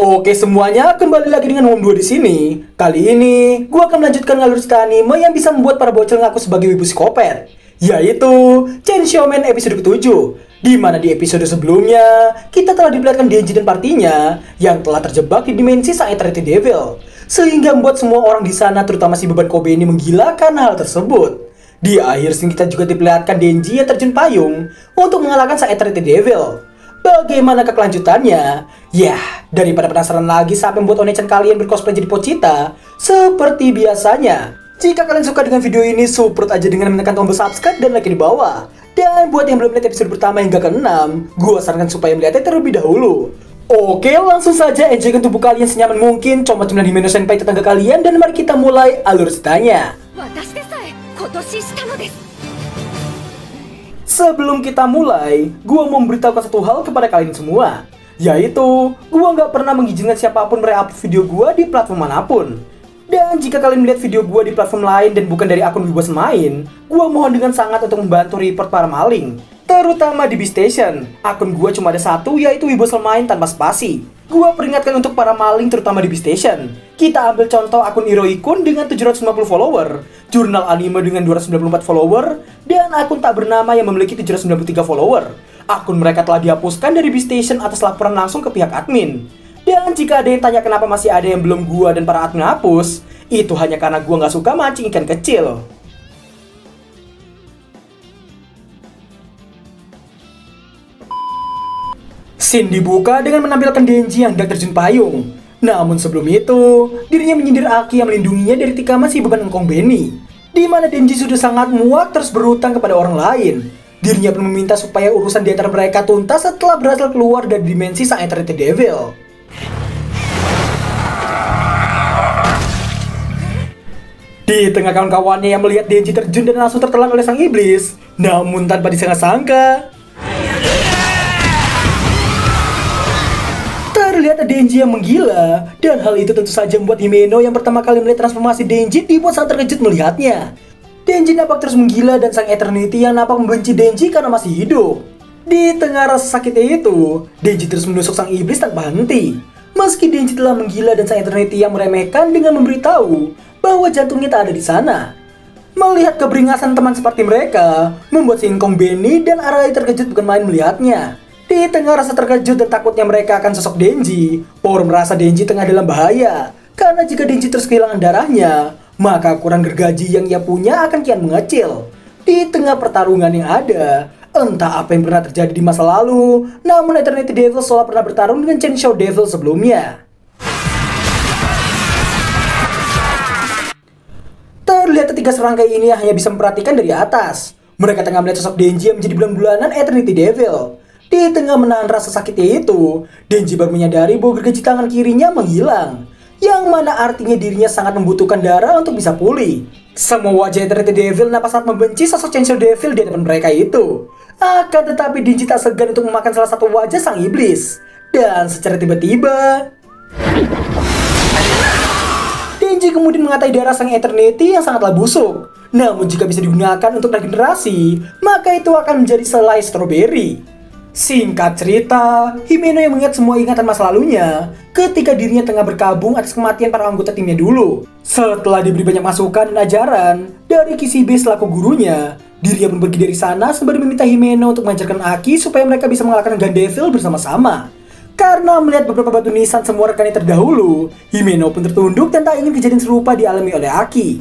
Oke semuanya, kembali lagi dengan Om 2 di sini. Kali ini, gua akan melanjutkan alur cerita anime yang bisa membuat para bocil ngaku sebagai wibu psikopat, yaitu Chainsaw Man episode ke-7. Di mana di episode sebelumnya, kita telah diperlihatkan Denji dan partinya yang telah terjebak di dimensi sang Eternity Devil, sehingga membuat semua orang di sana, terutama si beban Kobe ini, menggila karena hal tersebut. Di akhir scene kita juga diperlihatkan Denji yang terjun payung untuk mengalahkan sang Eternity Devil. Bagaimana kelanjutannya? Yah, daripada penasaran lagi sampai membuat One-chan kalian bercosplay jadi Pochita, seperti biasanya, jika kalian suka dengan video ini, support aja dengan menekan tombol subscribe dan like di bawah. Dan buat yang belum lihat episode pertama hingga ke-6, gue sarankan supaya melihatnya terlebih dahulu. Oke, langsung saja enjoykan tubuh kalian senyaman mungkin, comot dengan Himeno Senpai tetangga kalian, dan mari kita mulai alur ceritanya. Sebelum kita mulai, gua mau memberitahukan satu hal kepada kalian semua, yaitu gua nggak pernah mengizinkan siapapun meupload video gua di platform manapun. Dan jika kalian melihat video gua di platform lain dan bukan dari akun Wibos Main, gua mohon dengan sangat untuk membantu report para maling, terutama di B-Station. Akun gua cuma ada satu, yaitu Wibos Main tanpa spasi. Gua peringatkan untuk para maling terutama di B-Station. Kita ambil contoh akun Iroikun dengan 750 follower, jurnal anime dengan 294 follower, dan akun tak bernama yang memiliki 793 follower. Akun mereka telah dihapuskan dari B-Station atas laporan langsung ke pihak admin. Dan jika ada yang tanya kenapa masih ada yang belum gua dan para admin hapus, itu hanya karena gua nggak suka mancing ikan kecil. Scene dibuka dengan menampilkan Denji yang hendak terjun payung. Namun sebelum itu, dirinya menyindir Aki yang melindunginya dari tikaman si beban engkong Benny. Di mana Denji sudah sangat muak terus berhutang kepada orang lain. Dirinya pun meminta supaya urusan di antara mereka tuntas setelah berhasil keluar dari dimensi sang Eternity Devil. Di tengah kawan-kawannya yang melihat Denji terjun dan langsung tertelan oleh sang iblis, namun tanpa disangka-sangka, terlihat ada Denji yang menggila, dan hal itu tentu saja membuat Himeno yang pertama kali melihat transformasi Denji dibuat sangat terkejut melihatnya. Denji nampak terus menggila dan sang Eternity yang nampak membenci Denji karena masih hidup. Di tengah rasa sakitnya itu, Denji terus menusuk sang iblis tanpa henti. Meski Denji telah menggila dan sang Eternity yang meremehkan dengan memberitahu bahwa jantungnya tak ada di sana. Melihat keberingasan teman seperti mereka, membuat si engkong Benny dan Arai terkejut bukan main melihatnya. Di tengah rasa terkejut dan takutnya mereka akan sosok Denji, Por merasa Denji tengah dalam bahaya. Karena jika Denji terus kehilangan darahnya, maka ukuran gergaji yang ia punya akan kian mengecil. Di tengah pertarungan yang ada, entah apa yang pernah terjadi di masa lalu, namun Eternity Devil seolah pernah bertarung dengan Chainsaw Devil sebelumnya. Terlihat ketiga serangkai ini hanya bisa memperhatikan dari atas. Mereka tengah melihat sosok Denji yang menjadi bulan-bulanan Eternity Devil. Di tengah menahan rasa sakitnya itu, Denji baru menyadari bahwa gergaji tangan kirinya menghilang, yang mana artinya dirinya sangat membutuhkan darah untuk bisa pulih. Semua wajah Eternity Devil nampak sangat membenci sosok Chainsaw Devil di hadapan mereka itu. Akan tetapi Denji tak segan untuk memakan salah satu wajah sang iblis. Dan secara tiba-tiba, Denji kemudian mengatai darah sang Eternity yang sangatlah busuk. Namun jika bisa digunakan untuk regenerasi, maka itu akan menjadi selai stroberi. Singkat cerita, Himeno yang mengingat semua ingatan masa lalunya ketika dirinya tengah berkabung atas kematian para anggota timnya dulu. Setelah diberi banyak masukan dan ajaran dari Kishibe selaku gurunya, dirinya pun pergi dari sana sembari meminta Himeno untuk mengajarkan Aki supaya mereka bisa mengalahkan Gun Devil bersama-sama. Karena melihat beberapa batu nisan semua rekannya terdahulu, Himeno pun tertunduk dan tak ingin kejadian serupa dialami oleh Aki.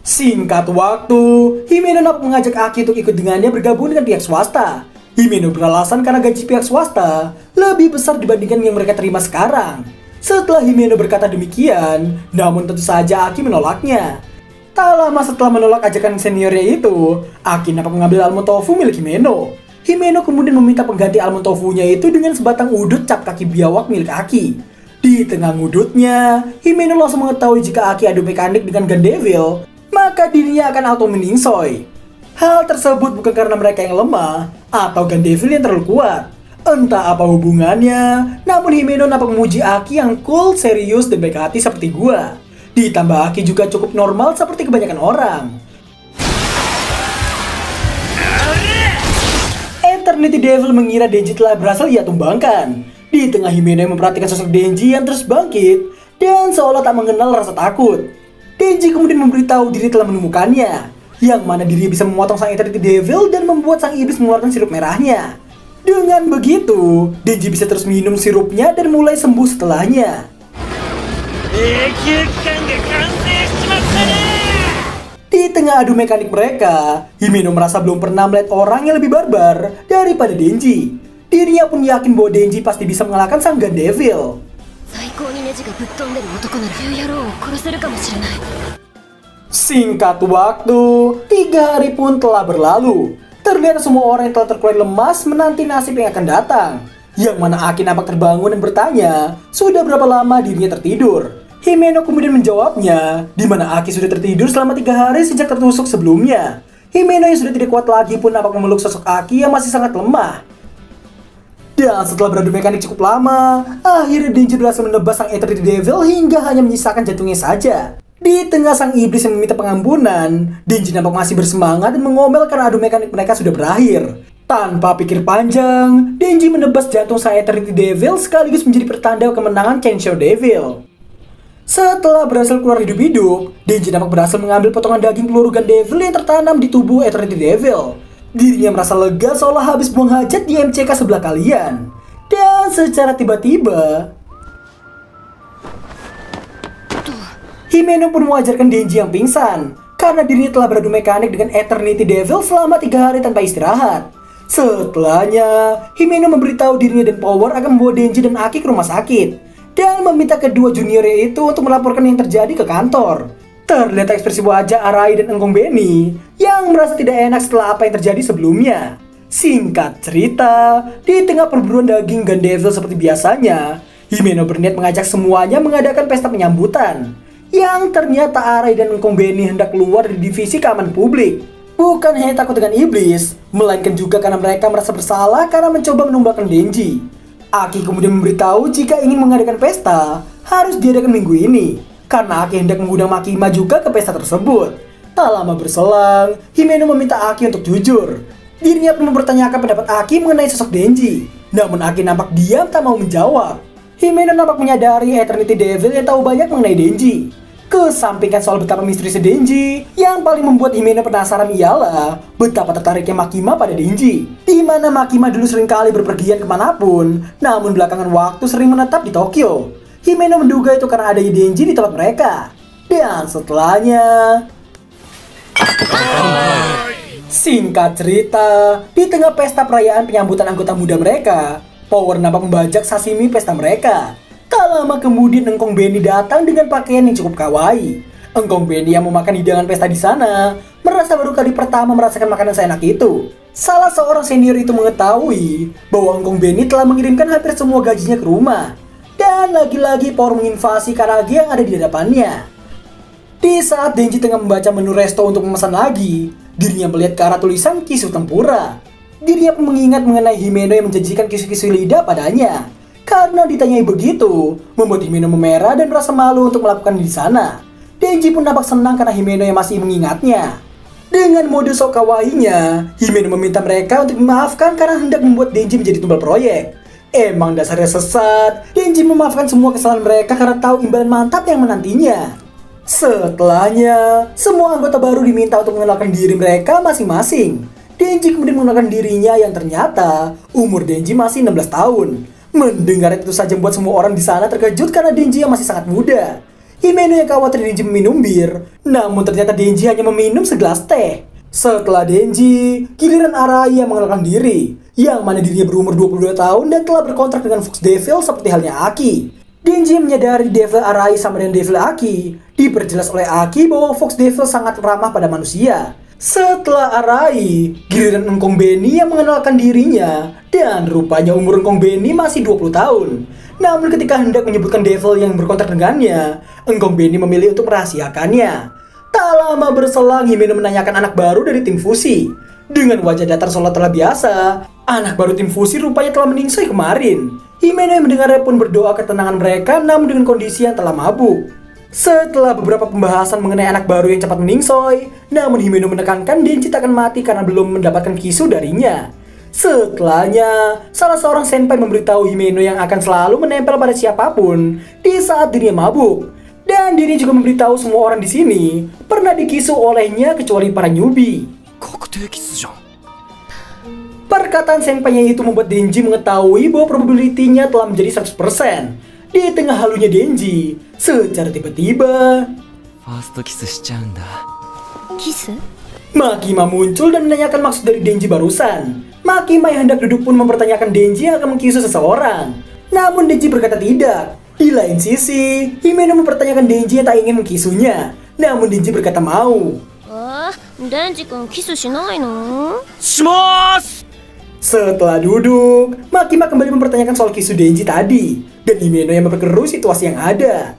Singkat waktu, Himeno nampak mengajak Aki untuk ikut dengannya bergabung dengan pihak swasta. Himeno beralasan karena gaji pihak swasta lebih besar dibandingkan yang mereka terima sekarang. Setelah Himeno berkata demikian, namun tentu saja Aki menolaknya. Tak lama setelah menolak ajakan seniornya itu, Aki nampak mengambil almond tofu milik Himeno. Himeno kemudian meminta pengganti almond tofunya itu dengan sebatang udut cap kaki biawak milik Aki. Di tengah ngudutnya, Himeno langsung mengetahui jika Aki adu mekanik dengan Gun Devil, maka dirinya akan auto meningsoy. Hal tersebut bukan karena mereka yang lemah atau Gun Devil yang terlalu kuat. Entah apa hubungannya, namun Himeno nampak memuji Aki yang cool, serius, dan baik hati seperti gua. Ditambah Aki juga cukup normal seperti kebanyakan orang. Eternity Devil mengira Denji telah berhasil ia tumbangkan. Di tengah Himeno yang memperhatikan sosok Denji yang terus bangkit dan seolah tak mengenal rasa takut. Denji kemudian memberitahu diri telah menemukannya, yang mana dirinya bisa memotong sang Eternity Devil dan membuat sang iblis mengeluarkan sirup merahnya. Dengan begitu, Denji bisa terus minum sirupnya dan mulai sembuh setelahnya. Di tengah adu mekanik mereka, Himeno merasa belum pernah melihat orang yang lebih barbar daripada Denji. Dirinya pun yakin bahwa Denji pasti bisa mengalahkan sang Gun Devil. Singkat waktu, 3 hari pun telah berlalu. Terlihat semua orang yang telah terkulai lemas menanti nasib yang akan datang. Yang mana Aki nampak terbangun dan bertanya, sudah berapa lama dirinya tertidur? Himeno kemudian menjawabnya, di mana Aki sudah tertidur selama 3 hari sejak tertusuk sebelumnya. Himeno yang sudah tidak kuat lagi pun nampak memeluk sosok Aki yang masih sangat lemah. Dan setelah beradu mekanik cukup lama, akhirnya Denji berhasil menebas sang Eternity Devil hingga hanya menyisakan jantungnya saja. Di tengah sang iblis yang meminta pengampunan, Denji nampak masih bersemangat dan mengomel karena adu mekanik mereka sudah berakhir. Tanpa pikir panjang, Denji menebas jantung sang Eternity Devil sekaligus menjadi pertanda kemenangan Kensho Devil. Setelah berhasil keluar hidup-hidup, Denji nampak berhasil mengambil potongan daging peluru Gun Devil yang tertanam di tubuh Eternity Devil. Dirinya merasa lega seolah habis buang hajat di MCK sebelah kalian. Dan secara tiba-tiba, Himeno pun mewajarkan Denji yang pingsan karena dirinya telah beradu mekanik dengan Eternity Devil selama 3 hari tanpa istirahat. Setelahnya, Himeno memberitahu dirinya dan Power akan membawa Denji dan Aki ke rumah sakit dan meminta kedua juniornya itu untuk melaporkan yang terjadi ke kantor. Terlihat ekspresi wajah Arai dan Engkong Benny yang merasa tidak enak setelah apa yang terjadi sebelumnya. Singkat cerita, di tengah perburuan daging Gun Devil seperti biasanya, Himeno berniat mengajak semuanya mengadakan pesta penyambutan. Yang ternyata Arai dan Engkong Benny hendak keluar dari divisi keamanan publik. Bukan hanya takut dengan iblis, melainkan juga karena mereka merasa bersalah karena mencoba menumbalkan Denji. Aki kemudian memberitahu jika ingin mengadakan pesta, harus diadakan minggu ini. Karena Aki hendak mengundang Makima juga ke pesta tersebut. Tak lama berselang, Himeno meminta Aki untuk jujur. Dirinya pun mempertanyakan pendapat Aki mengenai sosok Denji. Namun Aki nampak diam tak mau menjawab. Himeno nampak menyadari Eternity Devil yang tahu banyak mengenai Denji. Kesampingkan soal betapa misterius Denji, yang paling membuat Himeno penasaran ialah betapa tertariknya Makima pada Denji. Di mana Makima dulu seringkali berpergian kemanapun, namun belakangan waktu sering menetap di Tokyo. Himeno menduga itu karena adanya Denji di tempat mereka. Dan setelahnya, singkat cerita, di tengah pesta perayaan penyambutan anggota muda mereka, Power nampak membajak sashimi pesta mereka. Tak lama kemudian Engkong Benny datang dengan pakaian yang cukup kawaii. Engkong Benny yang memakan hidangan pesta di sana merasa baru kali pertama merasakan makanan seenak itu. Salah seorang senior itu mengetahui bahwa Engkong Benny telah mengirimkan hampir semua gajinya ke rumah. Dan lagi-lagi Power menginvasi Karage yang ada di hadapannya. Di saat Denji tengah membaca menu resto untuk memesan lagi, dirinya melihat ke arah tulisan Kisu Tempura. Dirinya pun mengingat mengenai Himeno yang menjanjikan kisu-kisu lidah padanya. Karena ditanyai begitu, membuat Himeno memerah dan merasa malu untuk melakukan di sana. Denji pun nampak senang karena Himeno yang masih mengingatnya. Dengan mode sok kawaiinya, Himeno meminta mereka untuk memaafkan karena hendak membuat Denji menjadi tumbal proyek. Emang dasarnya sesat, Denji memaafkan semua kesalahan mereka karena tahu imbalan mantap yang menantinya. Setelahnya, semua anggota baru diminta untuk mengenalkan diri mereka masing-masing. Denji kemudian mengenalkan dirinya yang ternyata umur Denji masih 16 tahun. Mendengar itu saja membuat semua orang di sana terkejut karena Denji yang masih sangat muda. Himeno yang khawatir Denji meminum bir, namun ternyata Denji hanya meminum segelas teh. Setelah Denji, giliran Arai yang mengenalkan diri, yang mana dirinya berumur 22 tahun dan telah berkontrak dengan Fox Devil seperti halnya Aki. Denji menyadari Devil Arai sama dengan Devil Aki, diperjelas oleh Aki bahwa Fox Devil sangat ramah pada manusia. Setelah Arai, giliran Engkong Benny yang mengenalkan dirinya, dan rupanya umur Engkong Benny masih 20 tahun. Namun ketika hendak menyebutkan Devil yang berkontrak dengannya, Engkong Benny memilih untuk merahasiakannya. Tak lama berselang, Himeno menanyakan anak baru dari tim Fusi. Dengan wajah datar seolah telah biasa, anak baru tim Fusi rupanya telah meningsoi kemarin. Himeno yang mendengarnya pun berdoa ketenangan mereka, namun dengan kondisi yang telah mabuk. Setelah beberapa pembahasan mengenai anak baru yang cepat meningsoi, namun Himeno menekankan Denji tak akan mati karena belum mendapatkan kisu darinya. Setelahnya, salah seorang senpai memberitahu Himeno yang akan selalu menempel pada siapapun di saat dirinya mabuk. Dan dirinya juga memberitahu semua orang di sini pernah dikisu olehnya kecuali para newbie. Perkataan senpainya itu membuat Denji mengetahui bahwa probability-nya telah menjadi 100%. Di tengah halunya Denji, secara tiba-tiba, Makima muncul dan menanyakan maksud dari Denji barusan. Makima yang hendak duduk pun mempertanyakan Denji yang akan mengkisu seseorang. Namun Denji berkata tidak. Di lain sisi, Himeno mempertanyakan Denji yang tak ingin mengkisunya. Namun Denji berkata mau. Setelah duduk, Makima kembali mempertanyakan soal kisu Denji tadi. Dan Himeno yang memperkeruh situasi yang ada.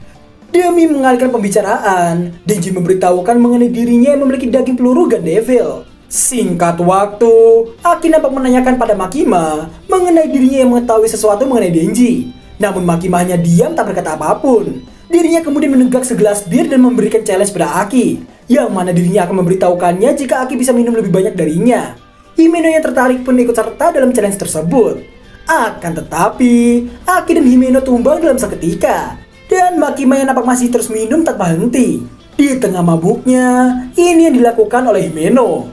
Demi mengalihkan pembicaraan, Denji memberitahukan mengenai dirinya yang memiliki daging peluru Gun Devil. Singkat waktu, Aki nampak menanyakan pada Makima mengenai dirinya yang mengetahui sesuatu mengenai Denji. Namun Makima hanya diam tak berkata apapun. Dirinya kemudian menegak segelas bir dan memberikan challenge pada Aki, yang mana dirinya akan memberitahukannya jika Aki bisa minum lebih banyak darinya. Himeno yang tertarik pun ikut serta dalam challenge tersebut. Akan tetapi, Aki dan Himeno tumbang dalam seketika. Dan Makima yang nampak masih terus minum tanpa henti. Di tengah mabuknya, ini yang dilakukan oleh Himeno.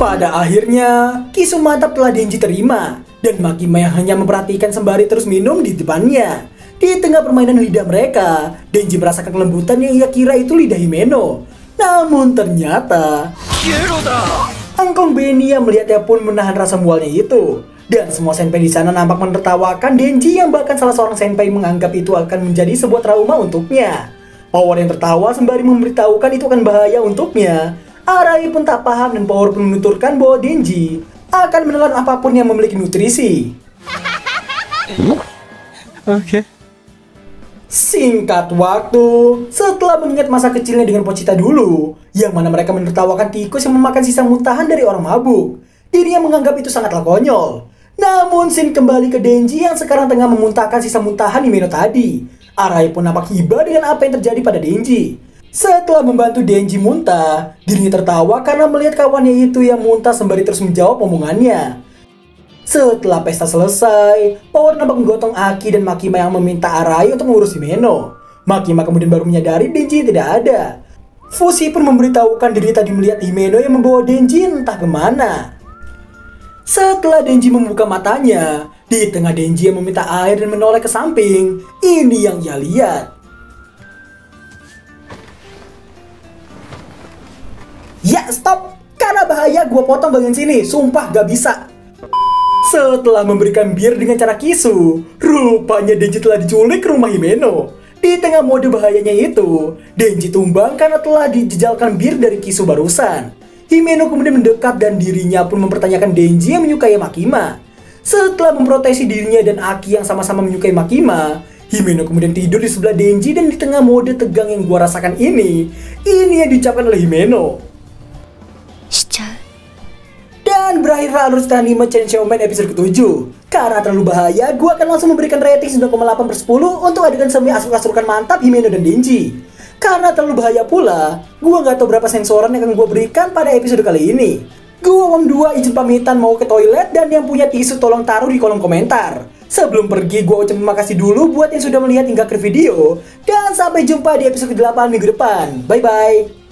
Pada akhirnya, kisu mantap telah Denji terima. Dan Makima yang hanya memperhatikan sembari terus minum di depannya. Di tengah permainan lidah mereka, Denji merasakan kelembutan yang ia kira itu lidah Himeno. Namun ternyata Angkong Benny yang melihatnya pun menahan rasa mualnya itu. Dan semua senpai di sana nampak menertawakan Denji yang bahkan salah seorang senpai menganggap itu akan menjadi sebuah trauma untuknya. Power yang tertawa sembari memberitahukan itu akan bahaya untuknya. Arai pun tak paham dan Power pun menuturkan bahwa Denji akan menelan apapun yang memiliki nutrisi. Oke. Singkat waktu, setelah mengingat masa kecilnya dengan Pochita dulu, yang mana mereka menertawakan tikus yang memakan sisa muntahan dari orang mabuk, dirinya menganggap itu sangatlah konyol. Namun scene kembali ke Denji yang sekarang tengah memuntahkan sisa muntahan Himeno tadi. Arai pun nampak hibah dengan apa yang terjadi pada Denji. Setelah membantu Denji muntah, dirinya tertawa karena melihat kawannya itu yang muntah sembari terus menjawab omongannya. Setelah pesta selesai, Power nampak menggotong Aki dan Makima yang meminta Arai untuk mengurus Himeno. Makima kemudian baru menyadari Denji tidak ada. Fushi pun memberitahukan dirinya tadi melihat Himeno yang membawa Denji entah kemana. Setelah Denji membuka matanya, di tengah Denji yang meminta air dan menoleh ke samping, ini yang ia lihat. Ya stop, karena bahaya gua potong bagian sini, sumpah gak bisa. Setelah memberikan bir dengan cara kisu, rupanya Denji telah diculik ke rumah Himeno. Di tengah mode bahayanya itu, Denji tumbang karena telah dijejalkan bir dari kisu barusan. Himeno kemudian mendekat dan dirinya pun mempertanyakan Denji yang menyukai Makima. Setelah memproteksi dirinya dan Aki yang sama-sama menyukai Makima, Himeno kemudian tidur di sebelah Denji dan di tengah mode tegang yang gua rasakan ini yang diucapkan oleh Himeno. Dan berakhirlah alur cerita anime Chainsaw Man episode ke-7. Karena terlalu bahaya, gue akan langsung memberikan rating 9,8/10 untuk adegan semi asruk-asrukan mantap Himeno dan Denji. Karena terlalu bahaya pula, gue gak tahu berapa sensoran yang akan gue berikan pada episode kali ini. Gue Wong 2 izin pamitan mau ke toilet dan yang punya tisu tolong taruh di kolom komentar. Sebelum pergi, gue ucapin terima kasih dulu buat yang sudah melihat hingga akhir video. Dan sampai jumpa di episode ke-8 minggu depan. Bye-bye.